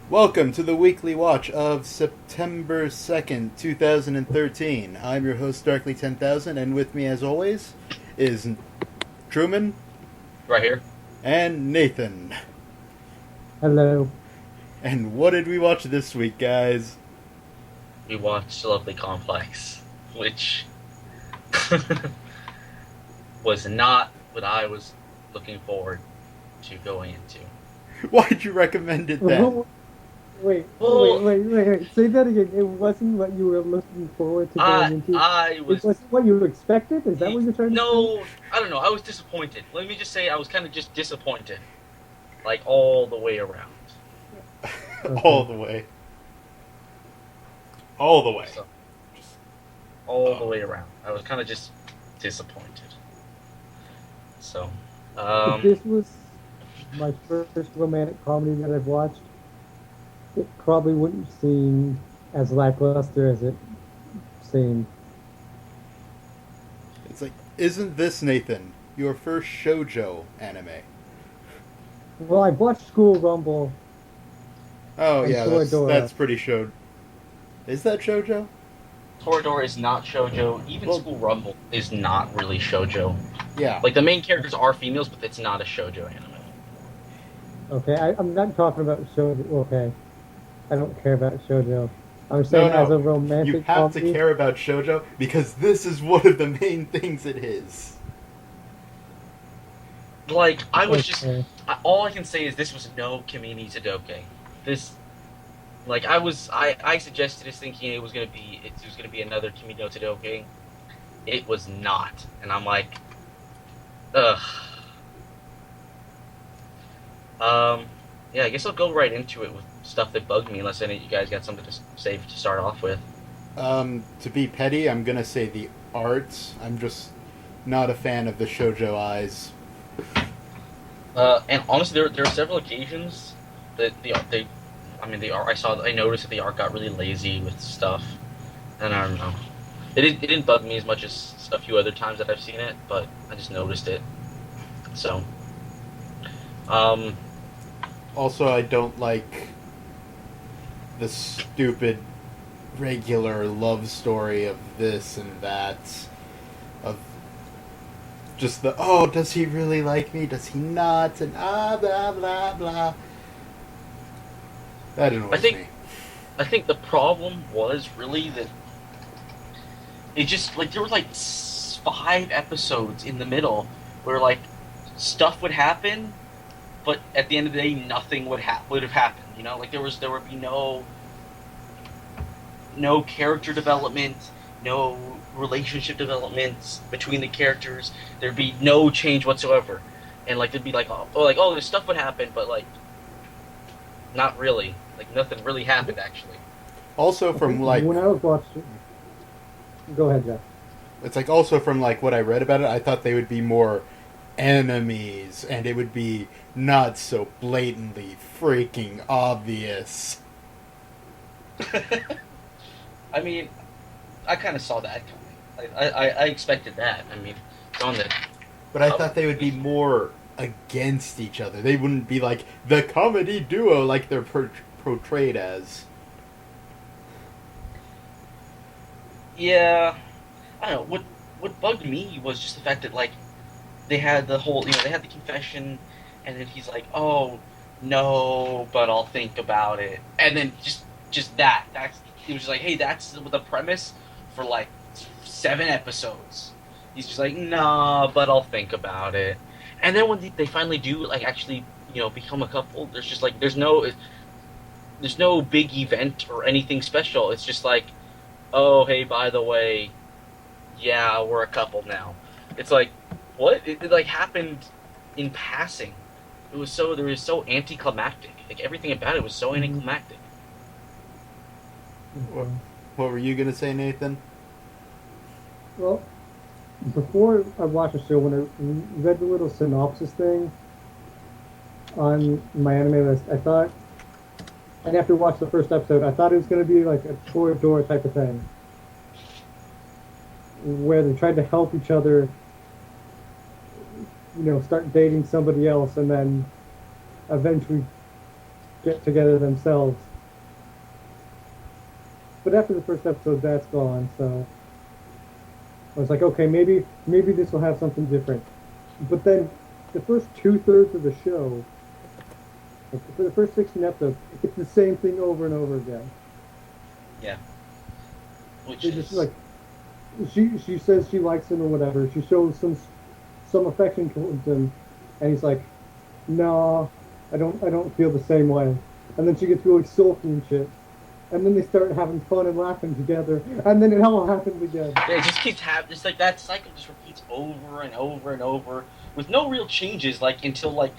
Welcome to the weekly watch of September 2nd, 2013. I'm your host, Darkly10000, and with me, as always, is Truman Right here. and Nathan. Hello. And what did we watch this week, guys? We watched Lovely Complex, which was not what I was looking forward to going into. Why'd you recommend it then? Wait, Well, wait. Say that again. It wasn't what you were looking forward to going into. I was. It wasn't what you expected? Is that what you're trying to say? No, I don't know. I was disappointed. Let me just say I was kind of just disappointed. Like, all the way around. Okay. All the way. All the way. So, all the way around. I was kind of just disappointed. So, If this was my first romantic comedy that I've watched, it probably wouldn't seem as lackluster as it seemed. It's like, isn't this, Nathan, your first shoujo anime? Well, I've watched School Rumble. Oh, And yeah, Toradora. that's pretty shoujo. Is that shoujo? Toradora is not shoujo. Even Well- School Rumble is not really shoujo. Yeah. Like, the main characters are females, but it's not a shoujo anime. Okay, I'm not talking about shoujo. Okay, I don't care about shoujo. I'm saying No. as a romantic You have to comedy. care about shoujo because this is one of the main things it is. Like, I was just... Okay. all I can say is this was no Kimi ni Todoke. This... Like, I suggested this thinking it was gonna be another Kimi no Todoke. It was not. And I'm like... Ugh. Yeah, I guess I'll go right into it with stuff that bugged me, unless any of you guys got something to say to start off with. To be petty, I'm gonna say the art. I'm just not a fan of the shoujo eyes. And honestly, there are several occasions that the art I noticed that the art got really lazy with stuff, and I don't know. It didn't bug me as much as a few other times that I've seen it, but I just noticed it. So, Also, I don't like the stupid regular love story of this and that. Of just the, oh, does he really like me? Does he not? And blah, blah, blah. That annoys me. I think the problem was really that it just like there were like 5 episodes in the middle where like stuff would happen, but at the end of the day, nothing would have happened. You know, like there would be no character development, no relationship development between the characters. There'd be no change whatsoever, and like there'd be like oh this stuff would happen, but like not really. Like nothing really happened actually. Also, from like, when I was watching, go ahead, Jeff. it's like also from like what I read about it, I thought they would be more enemies and it would be not so blatantly freaking obvious. I mean, I kind of saw that coming. I expected that. I mean, it's on the But I thought they would be more against each other. They wouldn't be like the comedy duo like they're portrayed as. yeah. I don't know what bugged me was just the fact that like they had the whole they had the confession, and then he's like, oh no, but I'll think about it, and then just that's it was just like, hey, that's the premise for like 7 episodes. He's just like, nah, but I'll think about it. And then when they finally do, like, actually, become a couple, there's just, like, there's no big event or anything special. It's just like, oh, hey, by the way, yeah, we're a couple now. It's like, what? It like, happened in passing. It was so anticlimactic. Like, everything about it was so anticlimactic. What were you gonna say, Nathan? Well, before I watched the show, when I read the little synopsis thing on my anime list, I thought, and after watching the first episode, I thought it was going to be like a Toradora type of thing, where they tried to help each other, start dating somebody else, and then eventually get together themselves. But after the first episode, that's gone. So I was like, okay, maybe this will have something different. But then the first 2/3 of the show, like for the first 16 episodes, it's the same thing over and over again. Yeah. Which It's is just like she says she likes him or whatever. She shows some affection towards him, and he's like, "No, I don't feel the same way." And then she gets really sulky and shit. And then they start having fun and laughing together, and then it all happens again. it just keeps happening. It's like that cycle just repeats over and over and over with no real changes. Like until like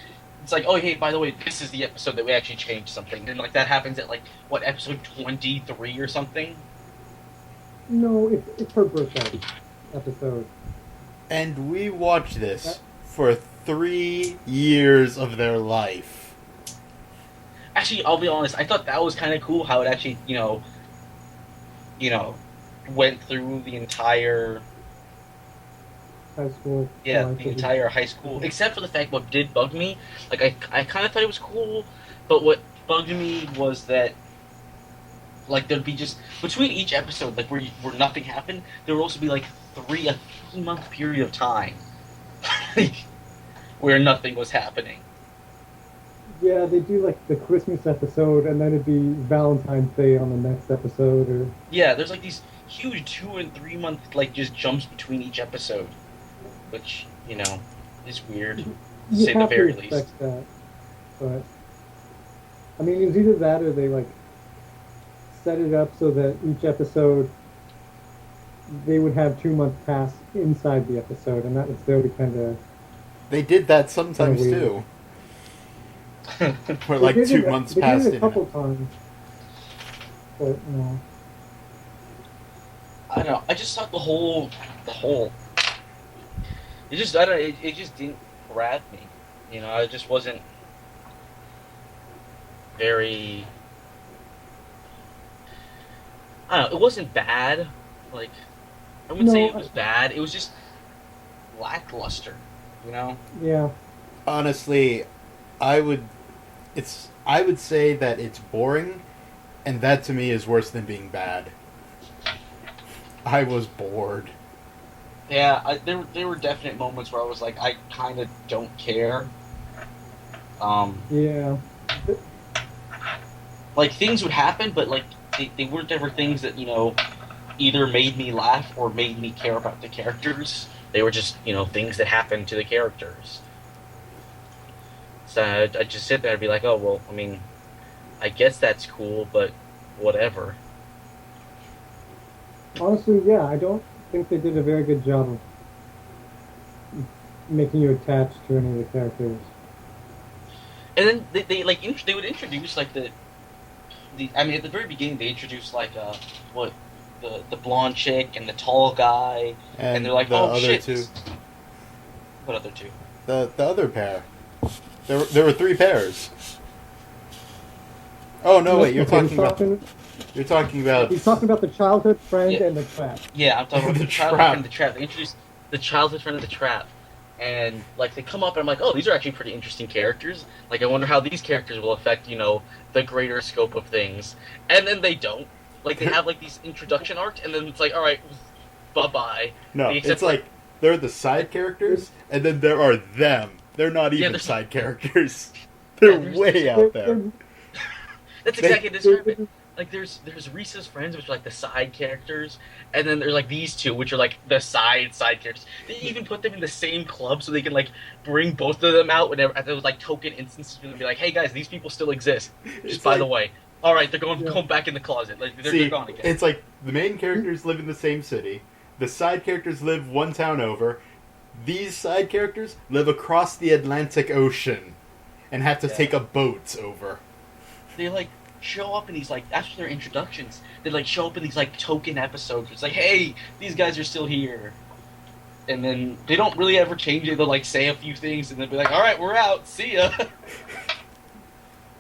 it's like, oh hey, by the way, this is the episode that we actually changed something. And like that happens at like what episode 23 or something. No, it's her birthday episode. And we watched this for 3 years of their life. Actually, I'll be honest. I thought that was kind of cool how it actually, went through the entire, High school. the entire high school, except for the fact what did bug me. Like I kind of thought it was cool, but what bugged me was that, like, there'd be just between each episode, like where nothing happened, there would also be like a 3-month period of time, where nothing was happening. Yeah, they do like the Christmas episode, and then it'd be Valentine's Day on the next episode, or Yeah, there's like these huge 2 and 3 month like just jumps between each episode, which is weird. To you say the have very to least. expect that. But I mean, it's either that or they like set it up so that each episode they would have 2 months pass inside the episode, and that would still be kind of. They did that sometimes weird. too. Where like 2 months they passed did it a in couple it. times. But no. I don't know. I just thought the whole, it just I don't. It just didn't grab me. I just wasn't very. I don't know. It wasn't bad. Like I wouldn't say it was bad. It was just lackluster. Yeah. Honestly, I would say that it's boring, and that to me is worse than being bad. I was bored. Yeah, there were definite moments where I was like, I kind of don't care. Yeah. Like things would happen, but like they weren't ever things that either made me laugh or made me care about the characters. They were just things that happened to the characters. So I'd just sit there and be like, oh well, I mean, I guess that's cool, but whatever. Honestly, yeah, I don't think they did a very good job of making you attached to any of the characters. And then they would introduce like the I mean at the very beginning they introduced like what the blonde chick and the tall guy and they're like the oh other shit. two. What other two? The other pair. There were 3 pairs. Oh no! Wait, you're talking about. You're talking about. He's talking about the childhood friend Yeah. and the trap. Yeah, I'm talking about The the childhood trap. friend of the trap. They introduced the childhood friend of the trap, and like they come up and I'm like, oh, these are actually pretty interesting characters. Like I wonder how these characters will affect the greater scope of things. And then they don't. Like they have like these introduction arcs, and then it's like, all right, bye bye. No, it's like they're the side characters, and then there are them. They're not even there's- side characters. They're there's- way out there. That's exactly the description. Like there's Reese's friends, which are like the side characters, and then there's like these two, which are like the side characters. They even put them in the same club so they can like bring both of them out whenever at those like token instances and be like, hey guys, these people still exist. Just by the way, all right, they're going back in the closet. Like they're gone again. It's like the main characters live in the same city. The side characters live one town over. These side characters live across the Atlantic Ocean and have to take a boat over. They like show up in these like after their introductions, they like show up in these like token episodes. It's like, hey, these guys are still here, and then they don't really ever change it. They'll like say a few things and then be like, all right, we're out, see ya.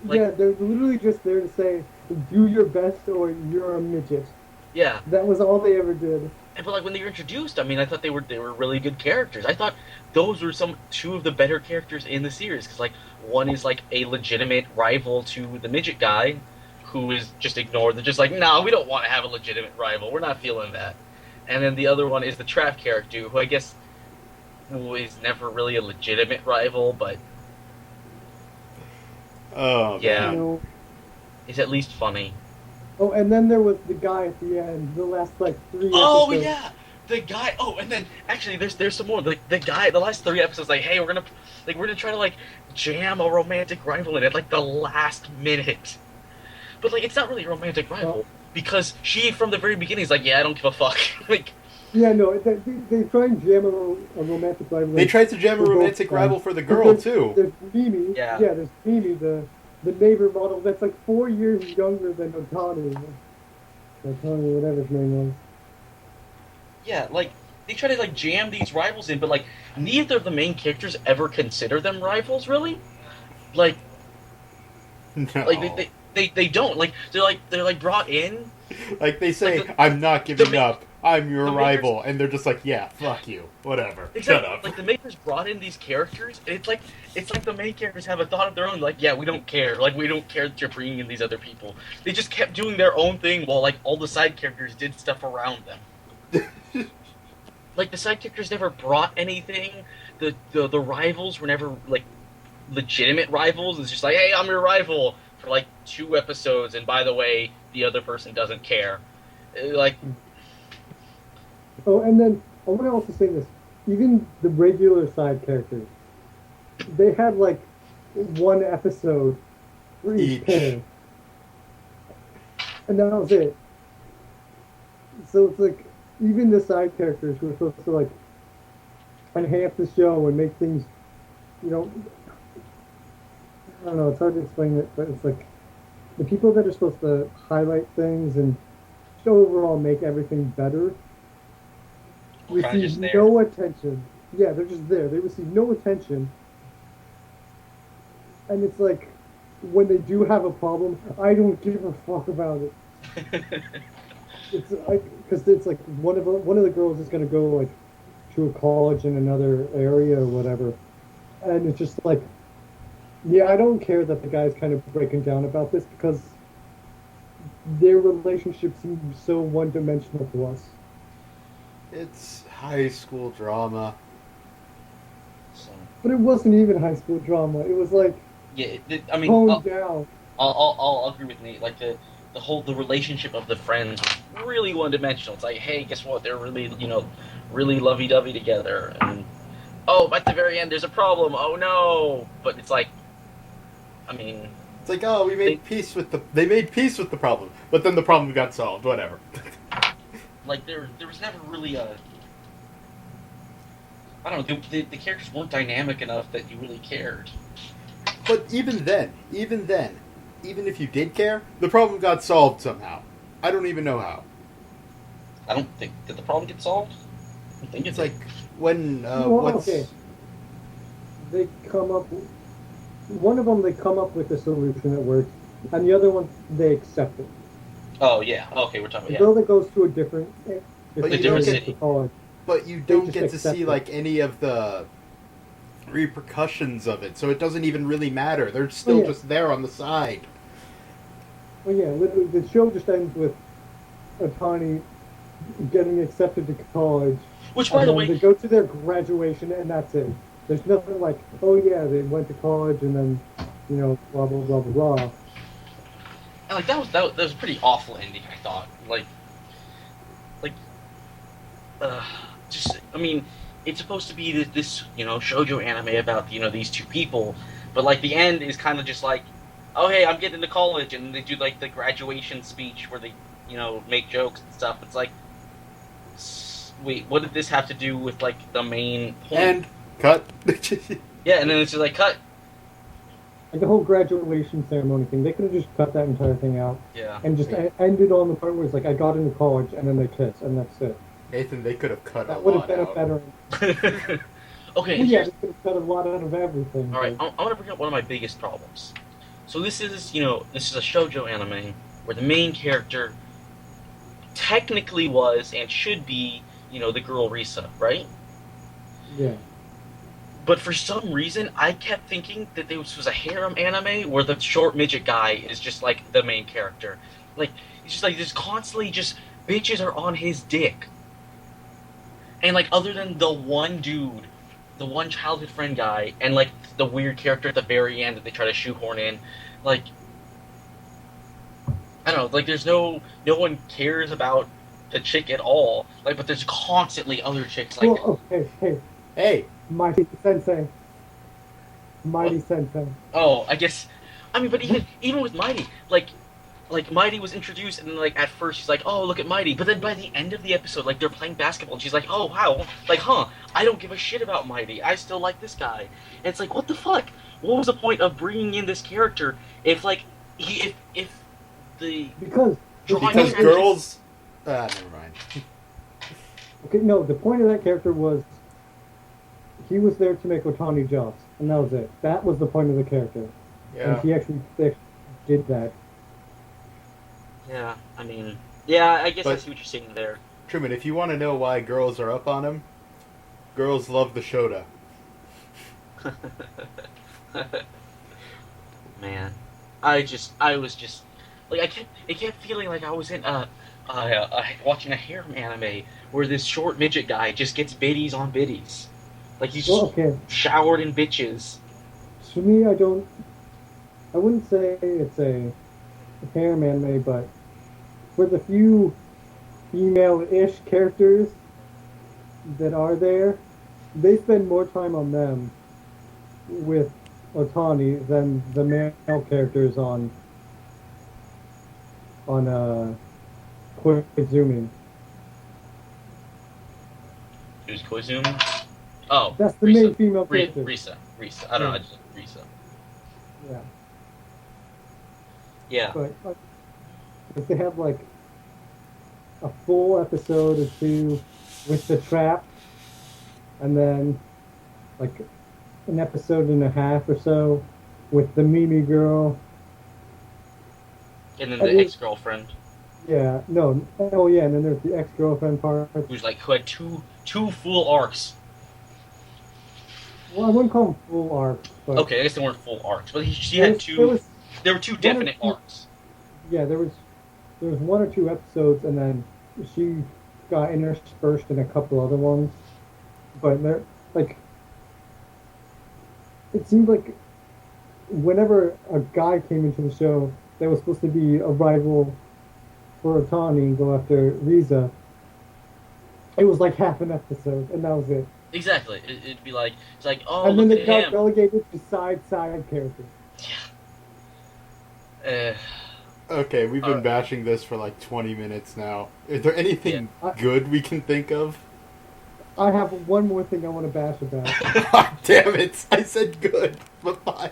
Yeah, they're literally just there to say, do your best or you're a midget. Yeah, That was all they ever did. But like when they were introduced, I mean, I thought they were really good characters. I thought those were two of the better characters in the series because like one is like a legitimate rival to the midget guy, who is just ignored. They're just like, no, we don't want to have a legitimate rival. We're not feeling that. And then the other one is the trap character, who I guess who is never really a legitimate rival, but Oh, yeah, You know, is at least funny. oh, and then there was the guy at the end, the last like 3 Oh episodes. yeah, the guy. Oh, and then actually, there's some more. The guy, the last 3 episodes, like, hey, we're gonna try to like jam a romantic rival in at like the last minute. But like, it's not really a romantic rival because she from the very beginning is like, yeah, I don't give a fuck. Like, Yeah, no, they try and jam a romantic rival. they tried to jam a for both romantic sides. rival for the But girl too. There's Mimi. Yeah. There's Mimi, the neighbor model that's like 4 years younger than Otani. Otani, whatever his name was. yeah, like they try to like jam these rivals in, but like neither of the main characters ever consider them rivals, really. Like, No. they don't like they're like brought in. Like they say, Like I'm not giving the up. I'm your the rival, and they're just like, yeah, fuck you, whatever, Exactly. shut up. Like the makers brought in these characters, and it's like the main characters have a thought of their own. Like, yeah, we don't care. Like, we don't care that you're bringing in these other people. They just kept doing their own thing while like all the side characters did stuff around them. Like the side characters never brought anything. The rivals were never like legitimate rivals. It's just like, hey, I'm your rival for like 2 episodes, and by the way, the other person doesn't care. Like, Oh, and then I want to also say this: even the regular side characters, they had like 1 episode for each Each. pair, and that was it. So it's like even the side characters who are supposed to like enhance the show and make things, you know, I don't know. It's hard to explain it, but it's like the people that are supposed to highlight things and show overall make everything better kinda receive just there. no attention. Yeah, they're just there. They receive no attention. And it's like, when they do have a problem, I don't give a fuck about it. It's like, because it's like one of the girls is gonna go like to a college in another area or whatever, and it's just like, yeah, I don't care that the guy's kind of breaking down about this because their relationship seems so one-dimensional to us. It's high school drama. so, But it wasn't even high school drama. It was like yeah, I mean, toned down. I'll agree with Nate. Like the relationship of the friends was really one dimensional. It's like, hey, guess what? They're really really lovey dovey together, and oh, at the very end there's a problem. Oh no! But it's like, I mean, It's like, oh, we made peace with the. They made peace with the problem, but then the problem got solved. Whatever. like there was never really a. I don't know. The characters weren't dynamic enough that you really cared. But even then, even if you did care, the problem got solved somehow. I don't even know how. I don't think did the problem get solved. I think It's like when Well, what's okay. They come up. One of them, they come up with a solution that works, and the other one, they accept it. oh yeah, okay, we're talking The about girl that goes to a different But you don't area get- to college. but you They don't just get to accept see it. like any of the repercussions of it, so it doesn't even really matter. They're still yeah. just there on the side. Well, yeah, literally, the show just ends with Otani getting accepted to college. which, by And the then way, they go to their graduation, and that's it. There's nothing like, oh yeah, they went to college, and then, you know, blah blah blah blah blah. and like that was a pretty awful ending. I thought, like, just I mean, it's supposed to be this shoujo anime about these 2 people, but like the end is kind of just like, oh hey, I'm getting into college, and they do like the graduation speech where they make jokes and stuff. It's like, wait, what did this have to do with like the main point? And cut. Yeah, and then it's just like cut. Like the whole graduation ceremony thing, they could have just cut that entire thing out Yeah. and just ended on the part where it's like, I got into college, and then they kiss, and that's it. Nathan, they could have cut a That would have lot been a out. better. Okay. Well, yeah, here's- they could have cut a lot out of everything. All right, but- I want to bring up one of my biggest problems. So this is a shoujo anime where the main character technically was and should be the girl Risa, right? Yeah. But for some reason, I kept thinking that this was a harem anime where the short midget guy is just like the main character. Like, it's just like there's constantly just bitches are on his dick. And like, other than the one dude, the one childhood friend guy, and like the weird character at the very end that they try to shoehorn in, like, I don't know, like there's no one cares about the chick at all. Like, but there's constantly other chicks like, Well, okay, hey, Hey, Mighty Sensei. Mighty What? Sensei. oh, I guess, I mean, but even with Mighty, like Mighty was introduced, and then like at first she's like, "Oh, look at Mighty," but then by the end of the episode, like they're playing basketball, and she's like, "Oh wow, like I don't give a shit about Mighty. I still like this guy." And it's like, what the fuck? What was the point of bringing in this character if like if the Because drawing because attraction- girls. Never mind. okay, no, the point of that character was he was there to make Otani jealous, and that was it. That was the point of the character, Yeah. and he actually did that. Yeah, I mean, yeah, I guess I But- see what you're saying there. Truman, if you want to know why girls are up on him, girls love the Shota. Man, I was just like it kept feeling like I was in watching a harem anime where this short midget guy just gets biddies on biddies, like he's Well, okay, showered in bitches. for me, I wouldn't say it's a harem anime, but for the few female-ish characters that are there, they spend more time on them with Otani than the male characters on Koizumi. Who's Koizumi? Oh, That's the Risa. main female Ri- character. Risa. I don't know. Just Risa. Yeah, Yeah. but if they have like a full episode or two with the trap, and then like an episode and a half or so with the Mimi girl. And then I the mean- ex-girlfriend, Yeah, no, oh yeah, and then there's the ex-girlfriend part. who had two full arcs. Well, I wouldn't call them full arcs, but Okay, I guess they weren't full arcs, but she there had was- two. There was, There were two one or definite two- arcs. yeah, there was one or two episodes, and then she got interspersed in a couple other ones. But there, like, it seemed like whenever a guy came into the show that was supposed to be a rival for Otani and go after Riza, it was like half an episode, and that was it. Exactly. It'd be like it's like, oh, And then look they at got him. relegated to side characters. Okay, we've been Alright. bashing this for like 20 minutes now. Is there anything Yeah. good we can think of? I have one more thing I want to bash about. God damn it! I said good, but fine.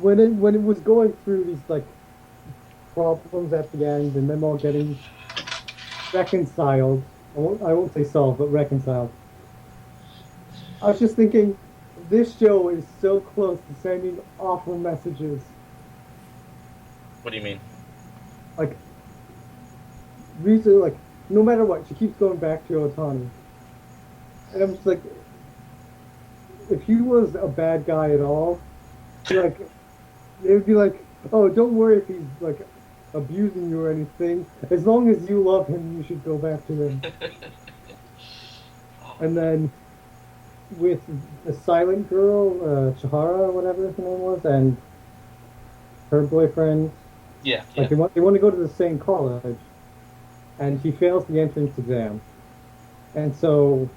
When it was going through these like problems at the end and them all getting reconciled, I won't say solved, but reconciled. I was just thinking, this show is so close to sending awful messages. What do you mean? Like, Risa, like, no matter what, she keeps going back to Otani. And I'm just like, if he was a bad guy at all, like, it would be like, oh, don't worry if he's, like, abusing you or anything. As long as you love him, you should go back to him. And then, with the silent girl, Chihara, or whatever her name was, and her boyfriend, Yeah. like, they want to go to the same college, and he fails the entrance exam. And so,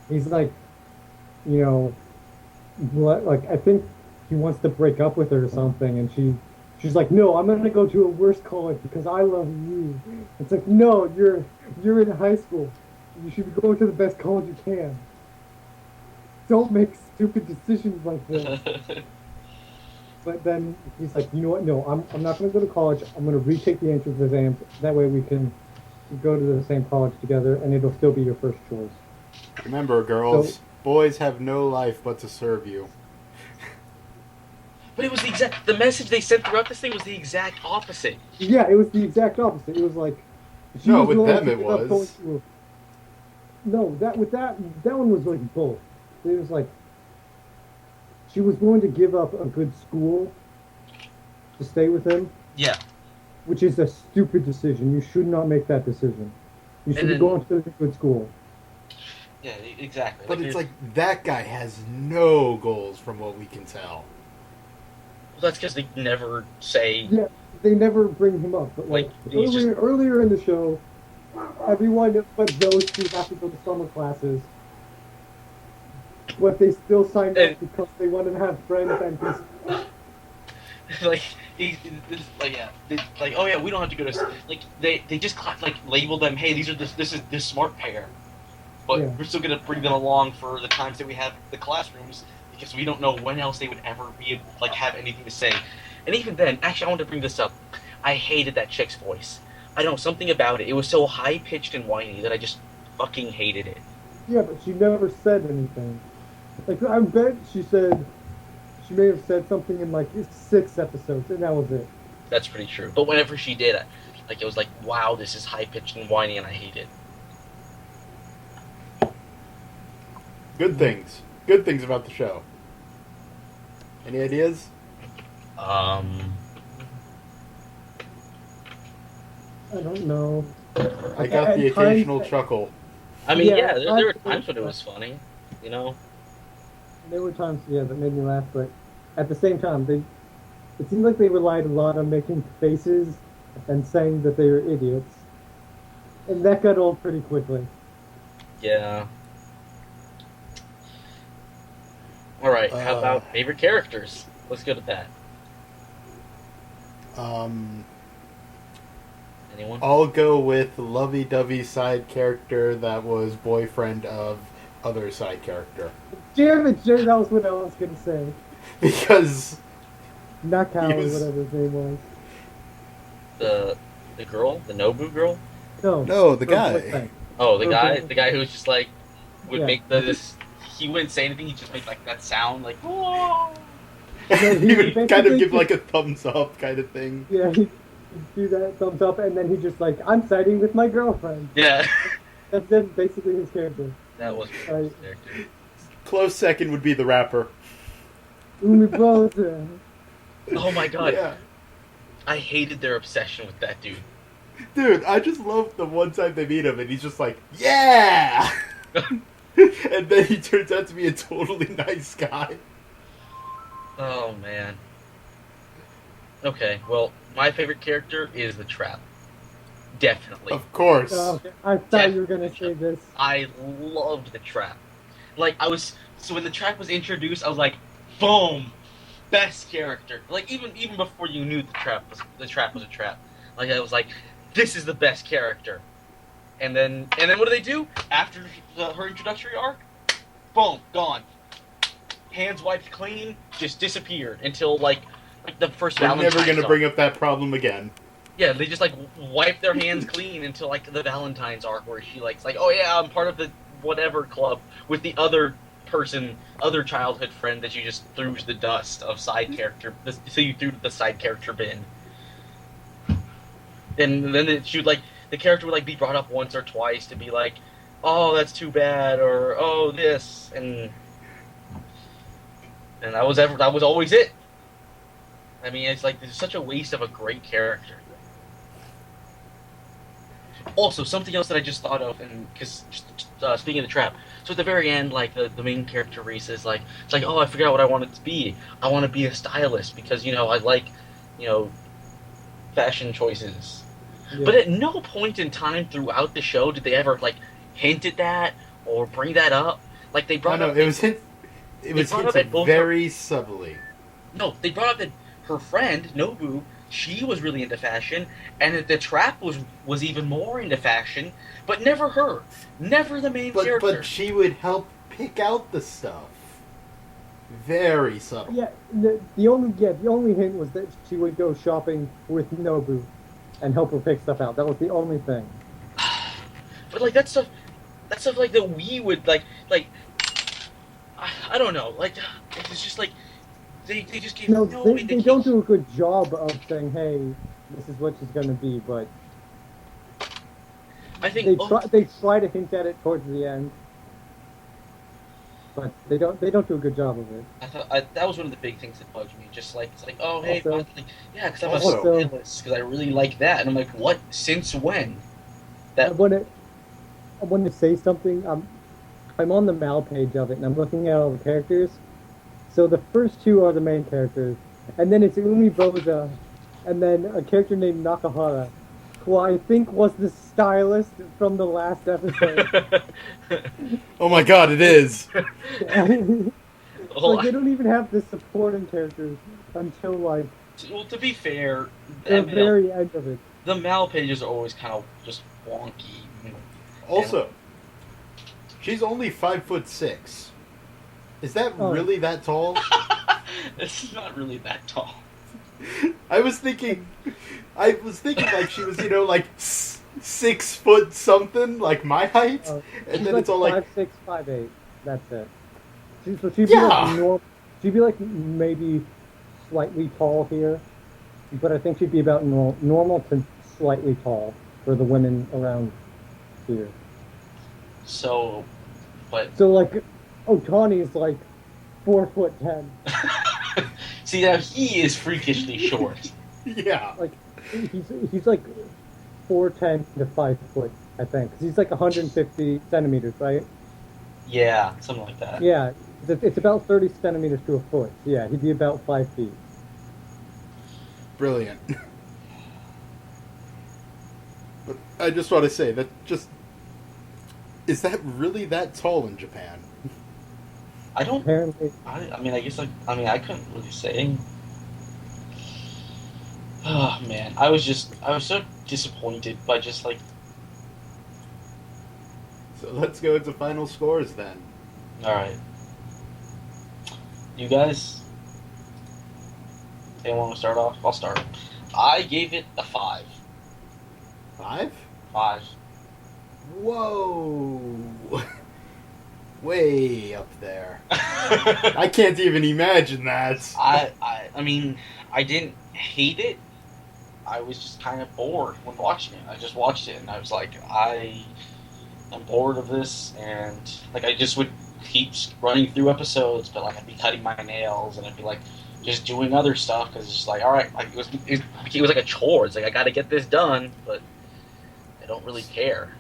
he's like, you know, what, like, I think he wants to break up with her or something, and she's like, no, I'm going to go to a worse college because I love you. It's like, no, you're in high school. You should be going to the best college you can. Don't make stupid decisions like this. But then he's like, you know what? No, I'm not going to go to college. I'm going to retake the entrance exams. That way we can go to the same college together, and it'll still be your first choice. Remember, girls, boys have no life but to serve you. But it was the message they sent throughout this thing was the exact opposite. Yeah, it was the exact opposite. It was like, She No, was with willing them to it give up going was. to no, that one was like both. It was like she was willing to give up a good school to stay with him, Yeah, which is a stupid decision. You should not make that decision. You should and be then going to a good school. yeah, exactly. But Like, it's like that guy has no goals from what we can tell. well, that's because they never say Yeah, they never bring him up, but like he's just earlier in the show, everyone but those two have to go to summer classes, but they still signed and up because they wanted to have friends and like like yeah, like oh yeah, we don't have to go to like they just like label them. Hey, these are this is this smart pair, but Yeah. we're still gonna bring them along for the times that we have the classrooms because we don't know when else they would ever be like have anything to say. And even then, actually, I want to bring this up. I hated that chick's voice. I don't know something about it. It was so high pitched and whiny that I just fucking hated it. yeah, but she never said anything. Like I bet she may have said something in like 6 episodes, and that was it. That's pretty true. But whenever she did, like it was like, wow, this is high pitched and whiny, and I hate it. Good things. Good things about the show. Any ideas? Um, I don't know. I got the At times- occasional chuckle. I mean, Yeah, yeah, there were I- times when it was funny, you know. There were times, yeah, that made me laugh, but at the same time, it seemed like they relied a lot on making faces and saying that they were idiots, and that got old pretty quickly. Yeah. All right. How about favorite characters? Let's go to that. Anyone? I'll go with lovey-dovey side character that was boyfriend of other side character. Damn it, Jay, that was what I was gonna say. Because Nakao, He was- or whatever his name was. The girl, the Nobu girl. No, the her guy. boyfriend. Oh, the Okay. guy who was just like would Yeah. make this. He wouldn't say anything. He just make like that sound, like whoa. he would kind of basically give like a thumbs up kind of thing. Yeah, he'd do that thumbs up, and then he just like, I'm siding with my girlfriend. Yeah. That's basically his character. That was Right. his character. Close second would be the rapper. Umi brother. Oh my god. Yeah. I hated their obsession with that dude. Dude, I just love the one time they meet him and he's just like, yeah! And then he turns out to be a totally nice guy. Oh man. Okay, well, my favorite character is the Trap. Definitely. Of course. Okay. I thought you were gonna say this. I loved the Trap. Like so when the Trap was introduced, I was like, boom, best character. Like even before you knew the Trap was a trap. Like I was like, this is the best character. And then what do they do after her introductory arc? Boom, gone. Hands wiped clean, just disappeared until like the first We're Valentine's never going to arc. bring up that problem again. Yeah, they just like wipe their hands clean until like the Valentine's arc where she like, oh yeah, I'm part of the whatever club with the other childhood friend that you just threw to the dust of side character. So you threw to the side character bin. And then she would like the character would like be brought up once or twice to be like, oh that's too bad or oh this and that was always it. I mean, it's like there's such a waste of a great character. Also, something else that I just thought of, and because speaking of the Trap, so at the very end, like the main character Reese is like, it's like, oh, I figured out what I wanted to be. I want to be a stylist because I like, fashion choices. Yeah. But at no point in time throughout the show did they ever like hint at that or bring that up. Like they brought No, up it was hinted very subtly. No, they brought up that her friend Nobu, she was really into fashion, and that the Trap was even more into fashion, but never her, never the main character. But she would help pick out the stuff. Very subtle. Yeah, the only hint was that she would go shopping with Nobu and help her pick stuff out. That was the only thing. But like that stuff like that we would like I don't know, like it's just like they just gave No, no they don't do a good job of saying, hey, this is what she's gonna be, but I think they try to hint at it towards the end, but they don't do a good job of it. that was one of the big things that bugged me. Just like it's like, oh hey, Also, like, yeah, because I'm a Also- stylist because I really like that, and I'm like, what? Since when? I That want to say something. I'm on the Mal page of it, and I'm looking at all the characters. So the first two are the main characters, and then it's Umiboza, and then a character named Nakahara, who I think was the stylist from the last episode. Oh my god, it is. Like they don't even have the supporting characters until like well, to be fair, the very end of it. the Mal pages are always kind of just wonky. Also, she's only 5'6". Is that Oh. really that tall? It's not really that tall. I was thinking like she was, like 6 foot something, like my height, Oh, and she's then like it's all like 5'6", 5'8". That's it. So she'd be Yeah. like she'd be like maybe slightly tall here, but I think she'd be about normal to slightly tall for the women around here. So, but So like, Otani's like 4'10". see now he is freakishly short. yeah. Like he's like 4'10" to 5 foot, I think. 'Cause he's like 150 centimeters, right? Yeah, something like that. Yeah, it's about 30 centimeters to a foot. Yeah, he'd be about 5 feet. Brilliant. But I just want to say that is that really that tall in Japan? I don't. Apparently, I mean, I guess I couldn't really say. Oh man, I was so disappointed by just like. So let's go into final scores then. All right, you guys. Anyone want to start off? I'll start. I gave it a 5. 5? 5. Whoa. Way up there. I can't even imagine that. I mean, I didn't hate it. I was just kind of bored when watching it. I just watched it and I was like, I'm bored of this, and like I just would keep running through episodes, but like I'd be cutting my nails and I'd be like just doing other stuff because it's just like, all right, like it was like a chore. It's like I got to get this done, but I don't really care.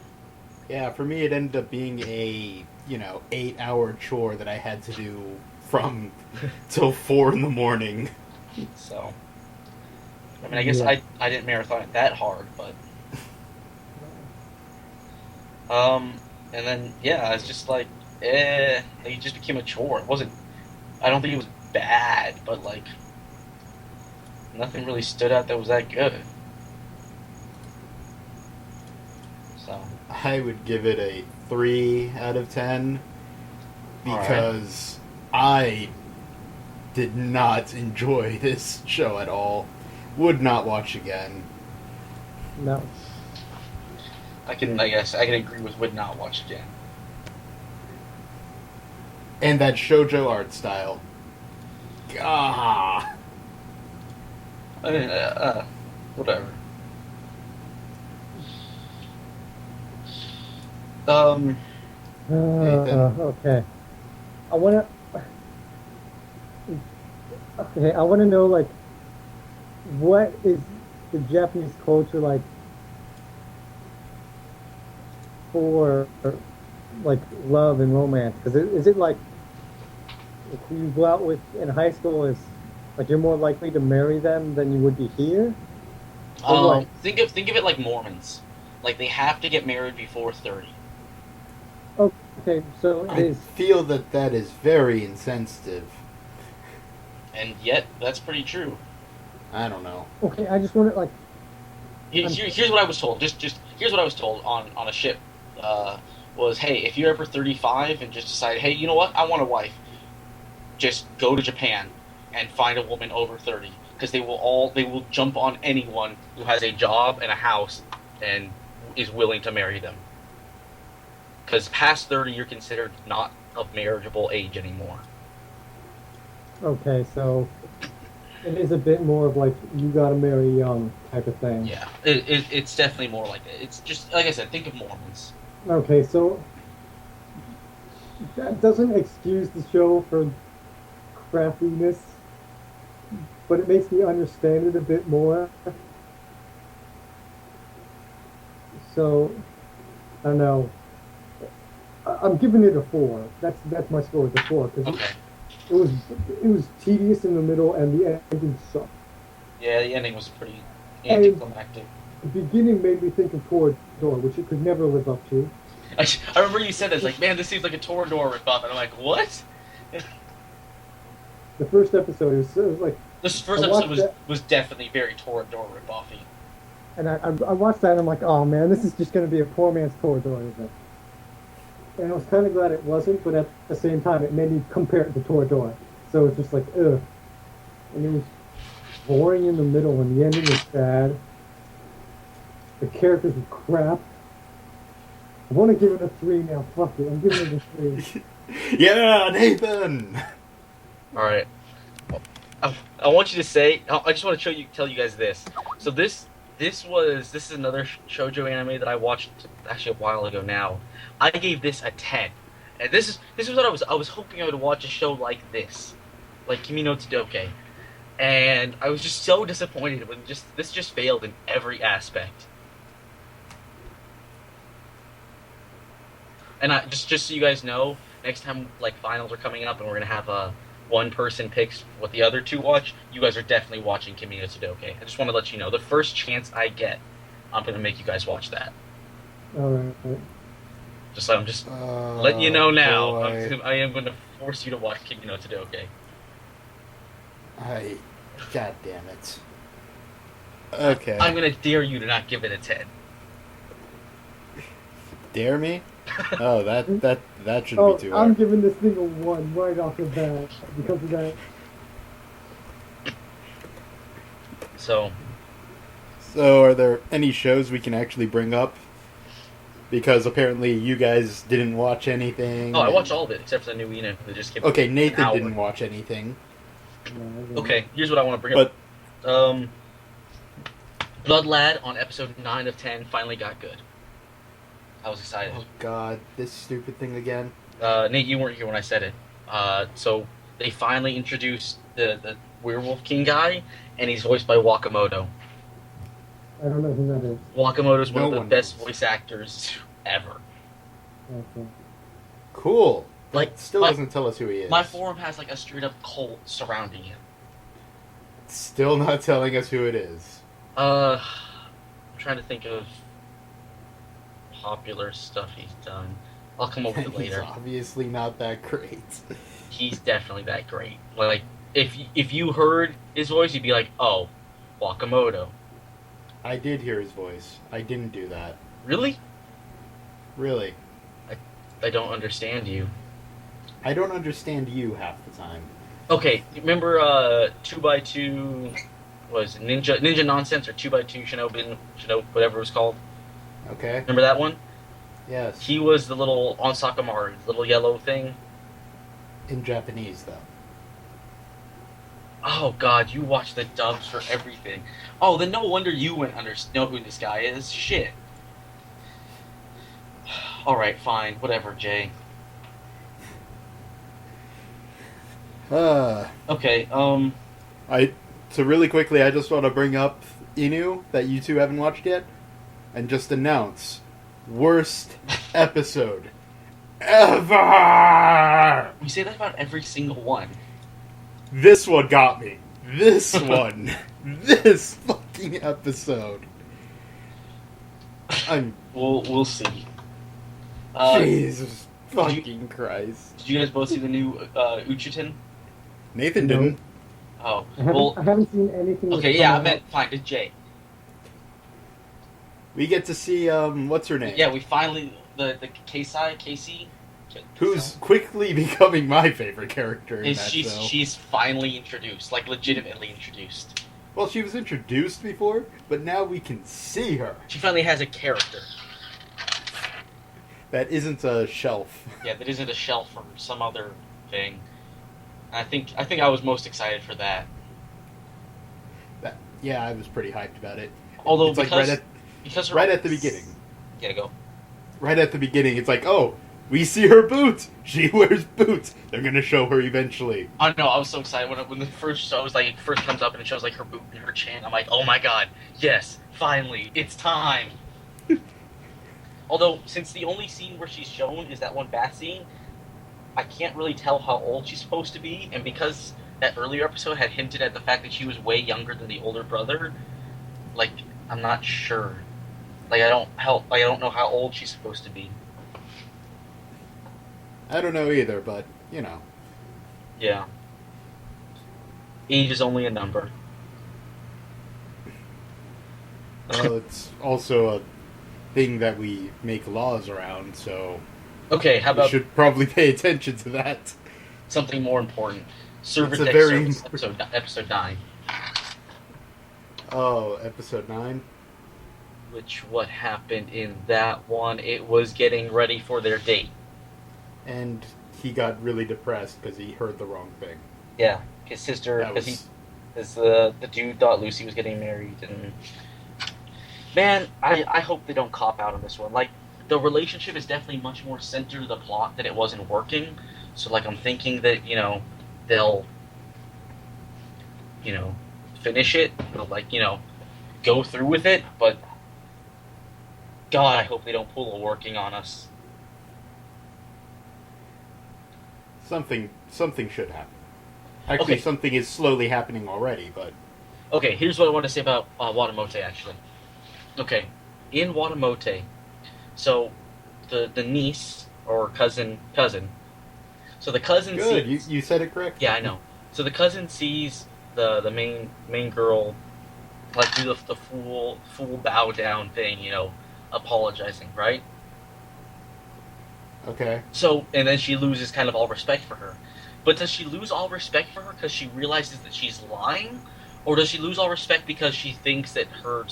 Yeah, for me it ended up being a 8-hour chore that I had to do from till 4 in the morning. So, I mean, I guess Yeah. I didn't marathon it that hard, but and then yeah, it's just like it just became a chore. It wasn't. I don't think it was bad, but like nothing really stood out that was that good. So I would give it a 3 out of 10 because I did not enjoy this show at all. Would not watch again. no. I guess I can agree with would not watch again. And that shoujo art style. Gah. I mean, whatever. Okay. I wanna. Okay, I wanna know like, what is the Japanese culture like for like love and romance? Because is it like who you go out with in high school is like you're more likely to marry them than you would be here? Or what? Think of it like Mormons. Like they have to get married before 30. Okay, so it I is. feel that is very insensitive. And yet, that's pretty true. I don't know. Okay, I just want to like. Here's what I was told. Just here's what I was told on a ship. Was hey, if you're ever 35 and just decide, hey, you know what, I want a wife, just go to Japan and find a woman over 30 because they will jump on anyone who has a job and a house and is willing to marry them. Because past 30, you're considered not of marriageable age anymore. Okay, so It is a bit more of like you gotta marry young type of thing. Yeah, it's definitely more like that. It's just like I said. Think of Mormons. Okay, so that doesn't excuse the show for craftiness, but it makes me understand it a bit more. So I don't know. I'm giving it a 4. That's my score. It's a 4 because Okay. it was tedious in the middle and the ending sucked. Yeah, the ending was pretty And anticlimactic. the beginning made me think of Toradora, which it could never live up to. I remember you said this, like, man, this seems like a Toradora ripoff, and I'm like, what? The first episode it was like This first I episode watched that, was definitely very Toradora ripoffy. and I watched that and I'm like, oh man, this is just going to be a poor man's Toradora, isn't it? And I was kind of glad it wasn't, but at the same time, it made me compare it to Toradora. So it's just like, ugh. And it was boring in the middle, and the ending was sad. The characters were crap. I want to give it a 3 now. Fuck it, I'm giving it a 3. Yeah, Nathan. All right. I want you to say. I just want to tell you guys this. So this is another shoujo anime that I watched actually a while ago now. I gave this a 10, and this is what I was hoping I would watch a show like this, like Kimi no Todoke, and I was just so disappointed when this just failed in every aspect. And just so you guys know, next time like finals are coming up and we're gonna have one person picks what the other two watch, you guys are definitely watching Kimi no Todoke. I just want to let you know, the first chance I get, I'm gonna make you guys watch that. Alright. I'm just letting you know now. Boy. I am going to force you to watch Kimi no Todoke. God damn it. Okay. I'm going to dare you to not give it a 10. Dare me? Oh, that shouldn't Oh, be too I'm hard. giving this thing a 1 right off the bat because of that. So, So, are there any shows we can actually bring up? Because apparently you guys didn't watch anything. I watched all of it except for the new Ina that just came out. Okay, an Nathan hour. didn't watch anything. Okay, here's what I want to bring up. Blood Lad on episode 9 of 10 finally got good. I was excited. Oh god, this stupid thing again. Nate, you weren't here when I said it. So they finally introduced the Werewolf King guy, and he's voiced by Wakamoto. I don't know who that is. Wakamoto's one No of the one best knows. voice actors ever. Okay. Cool. Like, Still doesn't tell us who he is. My forum has like a straight up cult surrounding him. Still not telling us who it is. I'm trying to think of popular stuff he's done. I'll come over to it He's later. obviously not that great. He's definitely that great. Like, if you heard his voice, you'd be like, oh, Wakamoto. I did hear his voice. I didn't do that. Really? Really. I don't understand you. I don't understand you half the time. Okay, remember 2x2 was Ninja Nonsense or 2x2 Shinobi, whatever it was called? Okay? Remember that one? Yes. He was the little on Sakamaru, little yellow thing. In Japanese, though. Oh god, you watch the dubs for everything. Oh, then no wonder you wouldn't know who this guy is. Shit. Alright, fine. Whatever, Jay. Okay, So really quickly, I just want to bring up Inu, that you two haven't watched yet, and just announce, worst episode ever! we say that about every single one. This one got me. This one. This fucking episode. We'll see. Jesus fucking Christ. Did you guys both see the new Uchiten? Nathan No. didn't. Oh, I well, haven't seen anything. that's okay, yeah, I come meant, out. fine, did Jay. We get to see, what's her name? Yeah, we finally, the Casey? Who's quickly becoming my favorite character in that show. She's finally introduced, like legitimately introduced. Well, she was introduced before, but now we can see her. She finally has a character. That isn't a shelf. Yeah, that isn't a shelf or some other thing. And I think I was most excited for that. Yeah, I was pretty hyped about it. Although It's like because her right at the beginning. Yeah, go. Right at the beginning, it's like, oh, we see her boots. She wears boots. They're gonna show her eventually. I know. I was so excited when the first show was like first comes up and it shows like her boot and her chin. I'm like, oh my god, yes, finally, it's time. Although since the only scene where she's shown is that one bath scene, I can't really tell how old she's supposed to be, and because that earlier episode had hinted at the fact that she was way younger than the older brother, like I'm not sure. Like I don't know how old she's supposed to be. I don't know either, but you know. Yeah. Age is only a number. Well, it's also a thing that we make laws around, so Okay, how we about should probably pay attention to that. something more important? Server It's a Deck very Service, episode 9. Oh, episode 9? Which, what happened in that one? It was getting ready for their date. And he got really depressed because he heard the wrong thing. Yeah, his sister, That because was... the dude thought Lucy was getting married, and man, I hope they don't cop out on this one. Like, the relationship is definitely much more centered to the plot that it wasn't working. So, like, I'm thinking that they'll finish it, they'll go through with it. But God, I hope they don't pull a working on us. Something should happen. Actually, Okay. something is slowly happening already, but... Okay, here's what I want to say about Watamote, actually. Okay, in Watamote, so the niece, or cousin, so the cousin Good, sees... you said it correctly. Yeah, I know. So the cousin sees the main girl, like, do the full bow down thing, apologizing, right? Okay. So, and then she loses kind of all respect for her. But does she lose all respect for her because she realizes that she's lying? Or does she lose all respect because she thinks that her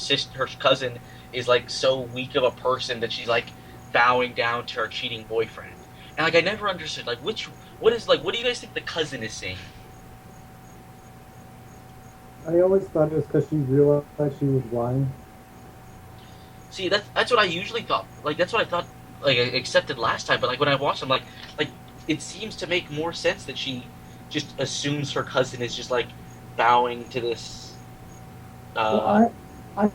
cousin, is, like, so weak of a person that she's, like, bowing down to her cheating boyfriend? And, like, I never understood, like, what do you guys think the cousin is saying? I always thought it was because she realized she was lying. See, that's what I usually thought. Like, that's what I thought, like, I accepted last time. But, like, when I watched them, like, it seems to make more sense that she just assumes her cousin is just, like, bowing to this. Well, I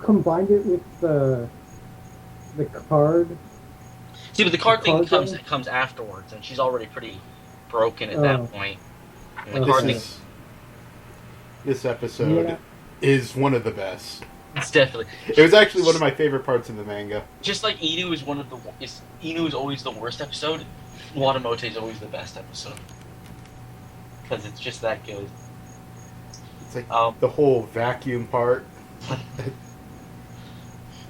combined it with the card. See, but the card thing thing? comes afterwards, and she's already pretty broken at that point. And the Oh. card thing, This episode Yeah. is one of the best. it's definitely It was actually one of my favorite parts in the manga. just like Inu is always the worst episode. Watamote is always the best episode because it's just that good. It's like the whole vacuum part.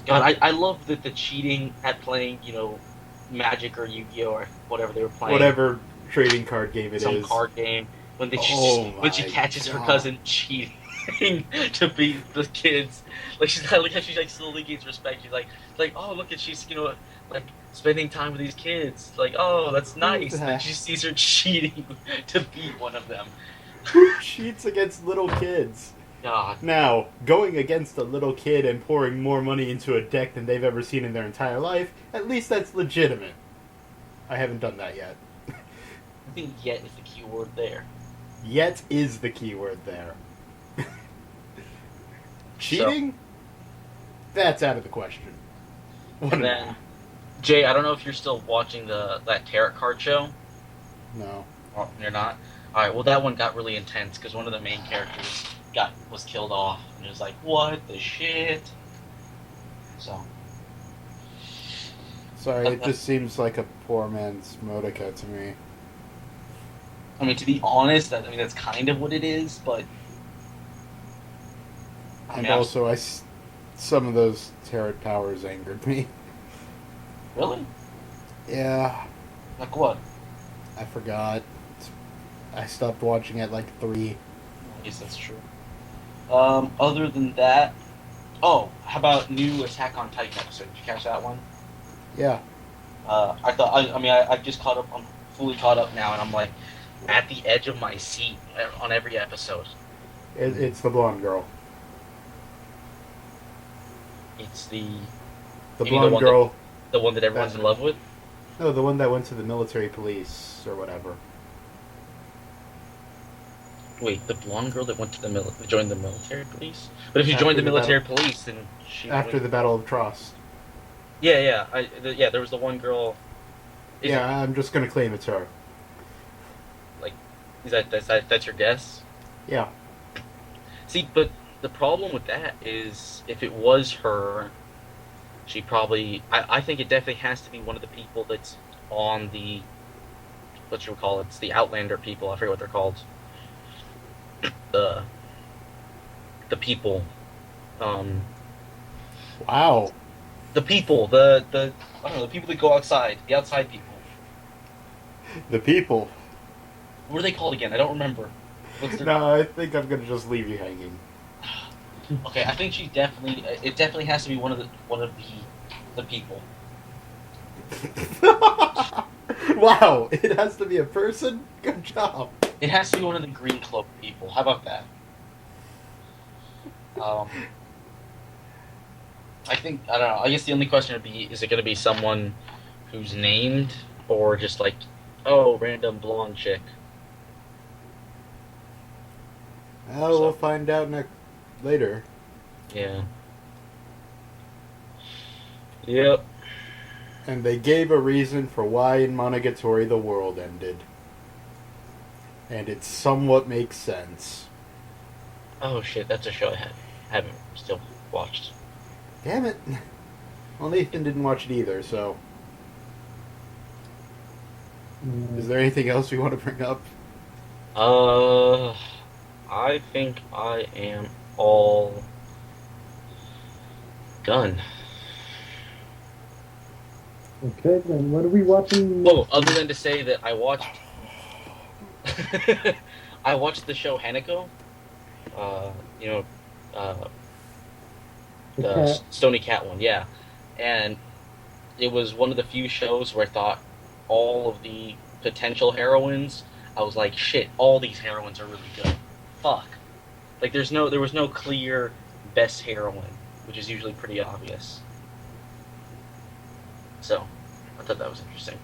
God, I love that the cheating at playing, Magic or Yu-Gi-Oh or whatever they were playing. Whatever trading card game it is. Some card game when when she my catches her God. cousin cheating to beat the kids. Like she's like how she like slowly gains respect. She's like oh look at she's like spending time with these kids. Like oh that's nice. And then she sees her cheating to beat one of them. Who cheats against little kids? God. Now, going against a little kid and pouring more money into a deck than they've ever seen in their entire life, at least that's legitimate. I haven't done that yet. I think "yet" is the key word there. Yet is the key word there. Cheating? That's out of the question. And then, Jay, I don't know if you're still watching that tarot card show. No. Oh, you're not? Alright, well that one got really intense because one of the main characters was killed off. And it was like, what the shit? So. Sorry, it just seems like a poor man's Modica to me. I mean, to be honest, that's kind of what it is, but... And also, some of those tarot powers angered me. Really? Yeah, Like what? I forgot. I stopped watching at like 3. I guess that's true. Other than that... Oh, how about new Attack on Titan episode? Did you catch that one? Yeah. I've just caught up. I'm fully caught up now, and I'm like at the edge of my seat on every episode. It's the blonde girl. It's the The You mean the blonde one girl. the one that everyone's in love with. No, the one that went to the military police or whatever. Wait, the blonde girl that went to joined the military police. But if you joined After the the battle, military police, then she after wouldn't. the Battle of Trost. Yeah, yeah, yeah. There was the one girl. Is it Yeah, I'm just gonna claim it's her. like? That's your guess? Yeah. See, but the problem with that is if it was her, she probably. I think it definitely has to be one of the people that's on the what you would call it. It's the Outlander people. I forget what they're called. The the people. Um, Wow. the people. The I don't know. The people that go outside. The outside people. The people. What are they called again? I don't remember. What's their... No, I think I'm gonna just leave you hanging. Okay, I think she definitely. It definitely has to be one of the people. Wow, it has to be a person? Good job. It has to be one of the green cloak people. How about that? Um, I think I don't know. I guess the only question would be: is it going to be someone who's named, or just like, oh, random blonde chick? Well, we'll find out later. Yeah. Yep. And they gave a reason for why in Monogatari the world ended. And it somewhat makes sense. Oh shit, that's a show I haven't still watched. Damn it. Well, Nathan didn't watch it either, so... Is there anything else we want to bring up? I think I am all done. Okay, then what are we watching? Oh, other than to say that I watched, I watched the show Hanako. You know, The the cat. Stony Cat one, yeah, and it was one of the few shows where I thought all of the potential heroines. I was like, shit, all these heroines are really good. Fuck. Like, there was no clear best heroine, which is usually pretty obvious. So, I thought that was interesting.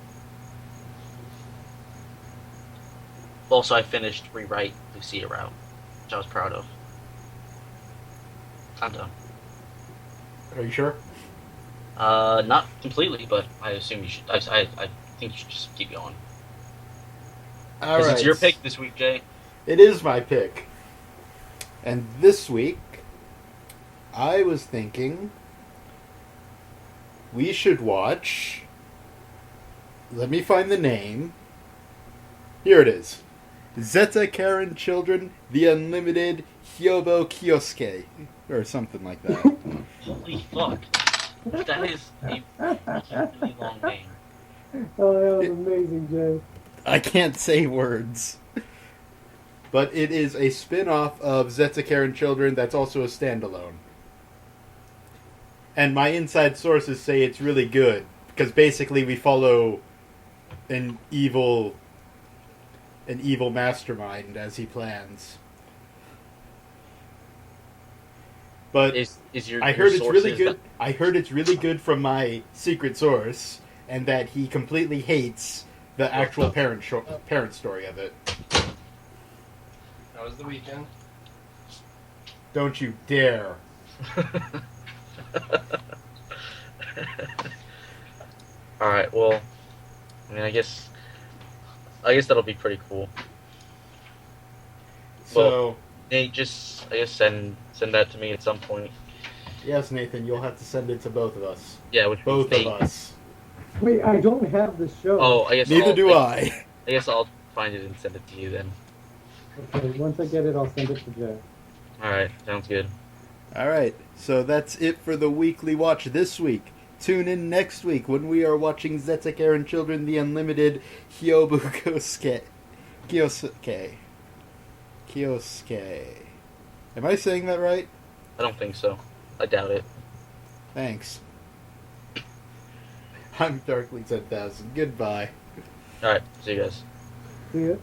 Also, I finished Rewrite Lucia Route, which I was proud of. I'm done. Are you sure? Not completely, but I assume you should. I think you should just keep going. Because it's your pick this week, Jay. It is my pick. And this week, I was thinking we should watch... Let me find the name. Here it is. Zeta Karen Children, The Unlimited Hyobo Kyosuke. Or something like that. Holy fuck. That is a really long name. Oh, that was amazing, Jay. I can't say words. But it is a spin-off of Zeta Karen Children that's also a standalone. And my inside sources say it's really good. Because basically we follow an evil mastermind as he plans. But I heard it's really good. I heard it's really good from my secret source, and that he completely hates the actual parent story of it. How was the weekend? Don't you dare! All right. Well, I mean, I guess that'll be pretty cool. So Nate, just I guess send that to me at some point. yes, Nathan, you'll have to send it to both of us. Yeah, which Both means of Nate. us. Wait, I don't have the show. Oh, I guess Neither do I. I guess I'll find it and send it to you then. Okay, once I get it, I'll send it to Jay. All right, sounds good. All right, so that's it for the weekly watch this week. Tune in next week when we are watching Zeta Karen Children, The Unlimited Hyobu Kyosuke. Am I saying that right? I don't think so. I doubt it. Thanks. I'm Darkly 10,000. Goodbye. All right, see you guys. See ya.